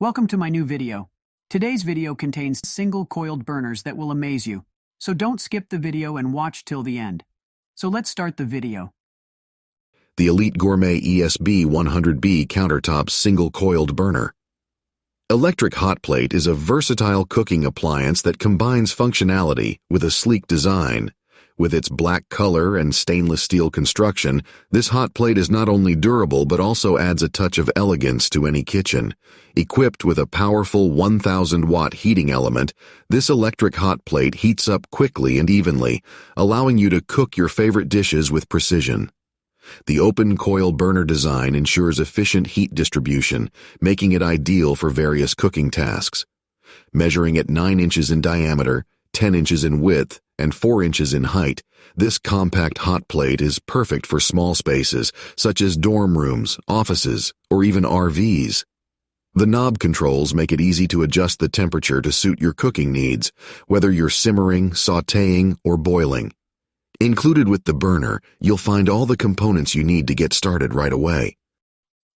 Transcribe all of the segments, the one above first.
Welcome to my new video. Today's video contains single coiled burners that will amaze you, so don't skip the video and watch till the end. So let's start the video. The Elite Gourmet ESB 100B Countertop Single Coiled Burner. Electric hot plate is a versatile cooking appliance that combines functionality with a sleek design. With its black color and stainless steel construction, this hot plate is not only durable but also adds a touch of elegance to any kitchen. Equipped with a powerful 1,000-watt heating element, this electric hot plate heats up quickly and evenly, allowing you to cook your favorite dishes with precision. The open coil burner design ensures efficient heat distribution, making it ideal for various cooking tasks. Measuring at 9 inches in diameter, 10 inches in width, and 4 inches in height, this compact hot plate is perfect for small spaces such as dorm rooms, offices, or even RVs. The knob controls make it easy to adjust the temperature to suit your cooking needs, whether you're simmering, sautéing, or boiling. Included with the burner, you'll find all the components you need to get started right away.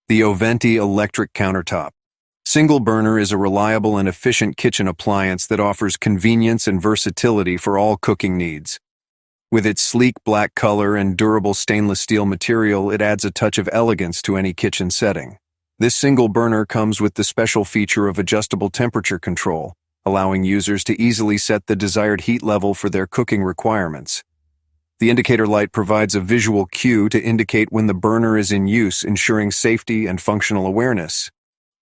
The Oventi electric countertop. Single burner is a reliable and efficient kitchen appliance that offers convenience and versatility for all cooking needs. With its sleek black color and durable stainless steel material, it adds a touch of elegance to any kitchen setting. This single burner comes with the special feature of adjustable temperature control, allowing users to easily set the desired heat level for their cooking requirements. The indicator light provides a visual cue to indicate when the burner is in use, ensuring safety and functional awareness.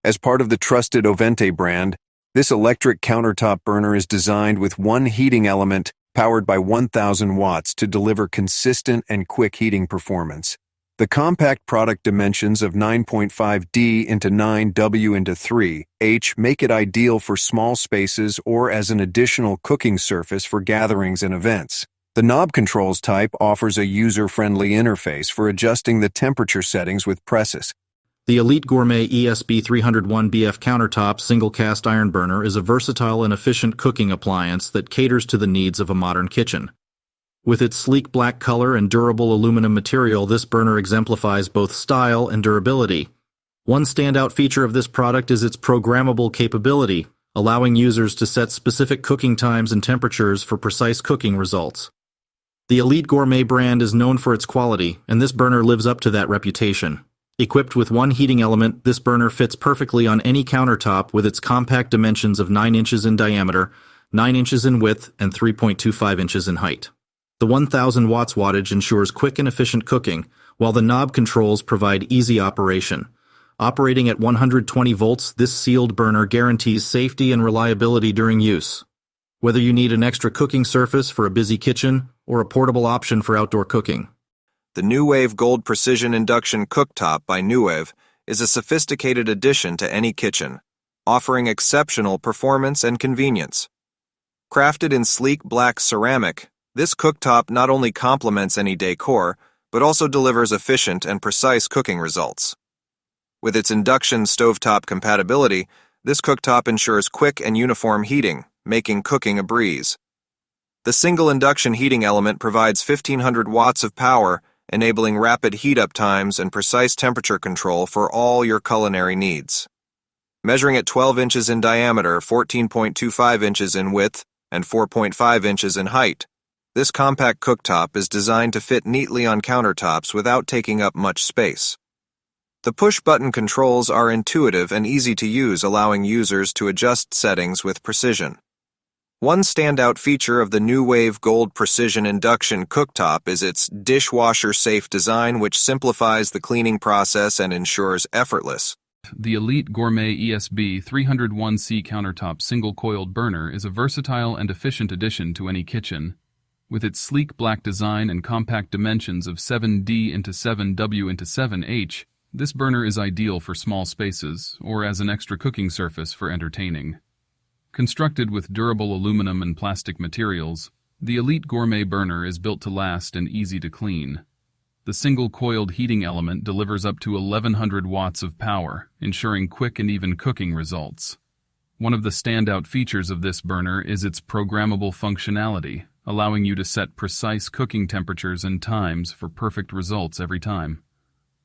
As part of the trusted Oventi brand, this electric countertop burner is designed with one heating element powered by 1,000 watts to deliver consistent and quick heating performance. The compact product dimensions of 9.5D into 9W into 3H make it ideal for small spaces or as an additional cooking surface for gatherings and events. The knob controls type offers a user-friendly interface for adjusting the temperature settings with presses. The Elite Gourmet ESB 301BF Countertop Single Cast Iron Burner is a versatile and efficient cooking appliance that caters to the needs of a modern kitchen. With its sleek black color and durable aluminum material, this burner exemplifies both style and durability. One standout feature of this product is its programmable capability, allowing users to set specific cooking times and temperatures for precise cooking results. The Elite Gourmet brand is known for its quality, and this burner lives up to that reputation. Equipped with one heating element, this burner fits perfectly on any countertop with its compact dimensions of 9 inches in diameter, 9 inches in width, and 3.25 inches in height. The 1,000 watts wattage ensures quick and efficient cooking, while the knob controls provide easy operation. Operating at 120 volts, this sealed burner guarantees safety and reliability during use. Whether you need an extra cooking surface for a busy kitchen or a portable option for outdoor cooking. The NuWave Gold Precision Induction Cooktop by NuWave is a sophisticated addition to any kitchen, offering exceptional performance and convenience. Crafted in sleek black ceramic, this cooktop not only complements any decor, but also delivers efficient and precise cooking results. With its induction stovetop compatibility, this cooktop ensures quick and uniform heating, making cooking a breeze. The single induction heating element provides 1,500 watts of power, enabling rapid heat-up times and precise temperature control for all your culinary needs. Measuring at 12 inches in diameter, 14.25 inches in width, and 4.5 inches in height, this compact cooktop is designed to fit neatly on countertops without taking up much space. The push-button controls are intuitive and easy to use, allowing users to adjust settings with precision. One standout feature of the NuWave Gold Precision Induction Cooktop is its dishwasher-safe design, which simplifies the cleaning process and ensures effortless. The Elite Gourmet ESB 301C Countertop Single Coiled Burner is a versatile and efficient addition to any kitchen. With its sleek black design and compact dimensions of 7D into 7W into 7H, this burner is ideal for small spaces or as an extra cooking surface for entertaining. Constructed with durable aluminum and plastic materials, the Elite Gourmet burner is built to last and easy to clean. The single coiled heating element delivers up to 1,100 watts of power, ensuring quick and even cooking results. One of the standout features of this burner is its programmable functionality, allowing you to set precise cooking temperatures and times for perfect results every time.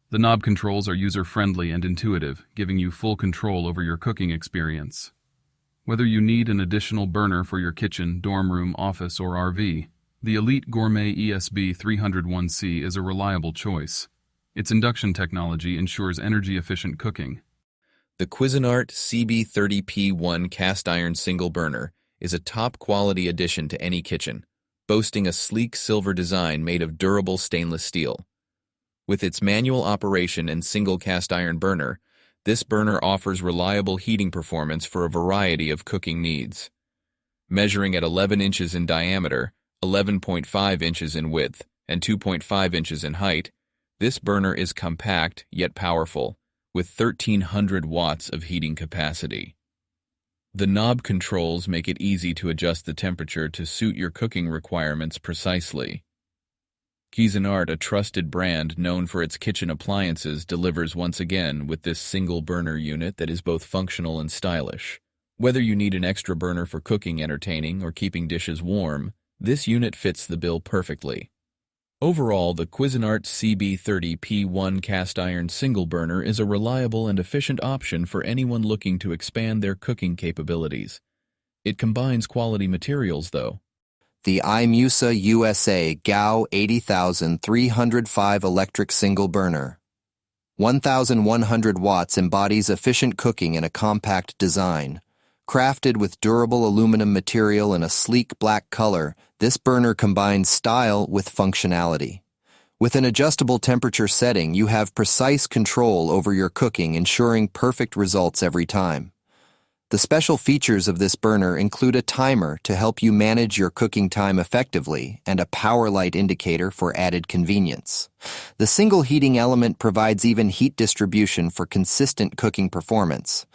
The knob controls are user-friendly and intuitive, giving you full control over your cooking experience. Whether you need an additional burner for your kitchen, dorm room, office, or RV, the Elite Gourmet ESB 301C is a reliable choice. Its induction technology ensures energy-efficient cooking. The Cuisinart CB30P1 cast iron single burner is a top-quality addition to any kitchen, boasting a sleek silver design made of durable stainless steel. With its manual operation and single cast iron burner, this burner offers reliable heating performance for a variety of cooking needs. Measuring at 11 inches in diameter, 11.5 inches in width, and 2.5 inches in height, this burner is compact yet powerful, with 1,300 watts of heating capacity. The knob controls make it easy to adjust the temperature to suit your cooking requirements precisely. Cuisinart, a trusted brand known for its kitchen appliances, delivers once again with this single burner unit that is both functional and stylish. Whether you need an extra burner for cooking, entertaining, or keeping dishes warm, this unit fits the bill perfectly. Overall, the Cuisinart CB30P1 cast iron single burner is a reliable and efficient option for anyone looking to expand their cooking capabilities. It combines quality materials, though. The iMusa USA GAO 80305 electric single burner. 1,100 watts embodies efficient cooking in a compact design. Crafted with durable aluminum material in a sleek black color, this burner combines style with functionality. With an adjustable temperature setting, you have precise control over your cooking, ensuring perfect results every time. The special features of this burner include a timer to help you manage your cooking time effectively and a power light indicator for added convenience. The single heating element provides even heat distribution for consistent cooking performance.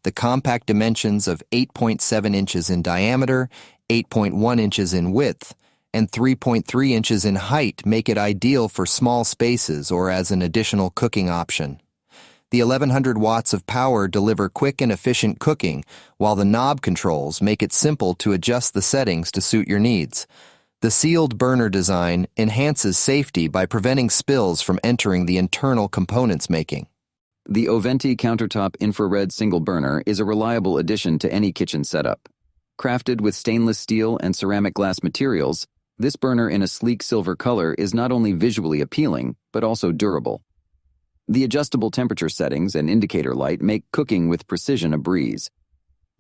The compact dimensions of 8.7 inches in diameter, 8.1 inches in width, and 3.3 inches in height make it ideal for small spaces or as an additional cooking option. The 1,100 watts of power deliver quick and efficient cooking, while the knob controls make it simple to adjust the settings to suit your needs. The sealed burner design enhances safety by preventing spills from entering the internal components making. The Oventi countertop infrared single burner is a reliable addition to any kitchen setup. Crafted with stainless steel and ceramic glass materials, this burner in a sleek silver color is not only visually appealing, but also durable. The adjustable temperature settings and indicator light make cooking with precision a breeze.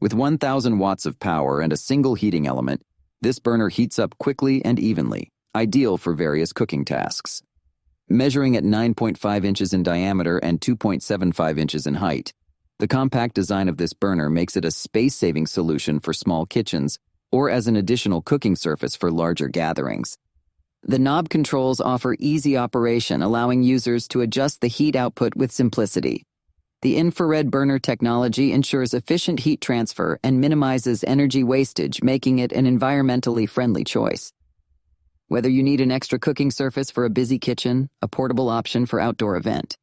With 1,000 watts of power and a single heating element, this burner heats up quickly and evenly, ideal for various cooking tasks. Measuring at 9.5 inches in diameter and 2.75 inches in height, the compact design of this burner makes it a space-saving solution for small kitchens or as an additional cooking surface for larger gatherings. The knob controls offer easy operation, allowing users to adjust the heat output with simplicity. The infrared burner technology ensures efficient heat transfer and minimizes energy wastage, making it an environmentally friendly choice. Whether you need an extra cooking surface for a busy kitchen, a portable option for outdoor event,